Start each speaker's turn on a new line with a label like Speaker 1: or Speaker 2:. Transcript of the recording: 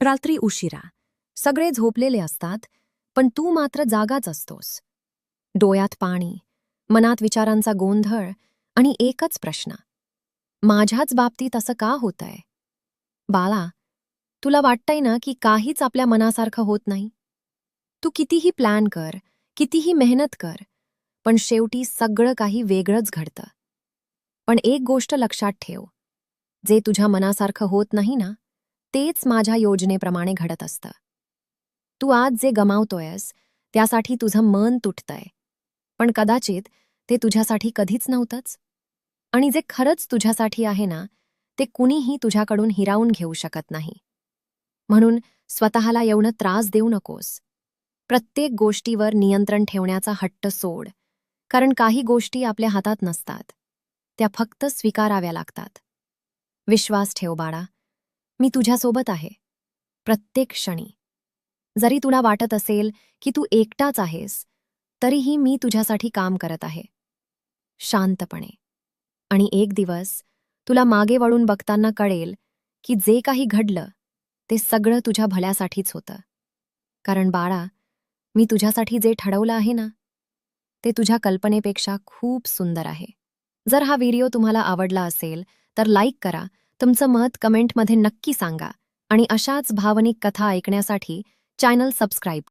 Speaker 1: रात्री उशिरा सगळे झोपलेले असतात, पण तू मात्र जागाच असतोस. डोळ्यात पाणी, मनात विचारांचा गोंधळ आणि एकच प्रश्न, माझ्याच बाबतीत असं का होतंय? बाळा, तुला वाटतंय ना की काहीच आपल्या मनासारखं होत नाही? तू कितीही प्लॅन कर, कितीही मेहनत कर, पण शेवटी सगळं काही वेगळंच घडतं. पण एक गोष्ट लक्षात ठेव, जे तुझ्या मनासारखं होत नाही ना, तेच माझ्या योजनेप्रमाणे घडत असतं. तू आज जे गमावतोयस, त्यासाठी तुझं मन तुटतंय. पण कदाचित ते तुझ्यासाठी कधीच नव्हतंच. आणि जे खरंच तुझ्यासाठी आहे ना, ते कुणीही तुझ्याकडून हिरावून घेऊ शकत नाही. म्हणून स्वतःला एवढं त्रास देऊ नकोस. प्रत्येक गोष्टीवर नियंत्रण ठेवण्याचा हट्ट सोड. कारण काही गोष्टी आपल्या हातात नसतात. त्या फक्त स्वीकाराव्या लागतात. विश्वास ठेव बाळा, मी तुझ्यासोबत आहे. प्रत्येक क्षणी. जरी तुला वाटत असेल की तू एकटाच आहेस, तरीही मी तुझ्यासाठी काम करत आहे. शांतपणे. आणि एक दिवस तुला मागे वळून बघताना कळेल की जे काही घडलं, ते सगळं तुझ्या भल्यासाठीच होतं. कारण बाळा, मी तुझ्यासाठी जे ठरवलं आहे ना, ते तुझ्या कल्पनेपेक्षा खूप सुंदर आहे. जर हा व्हिडिओ तुम्हाला आवडला असेल, तर लाईक करा, तुमचं मत कमेंटमध्ये नक्की सांगा आणि अशाच भावनिक कथा ऐकण्यासाठी चॅनल सबस्क्राईब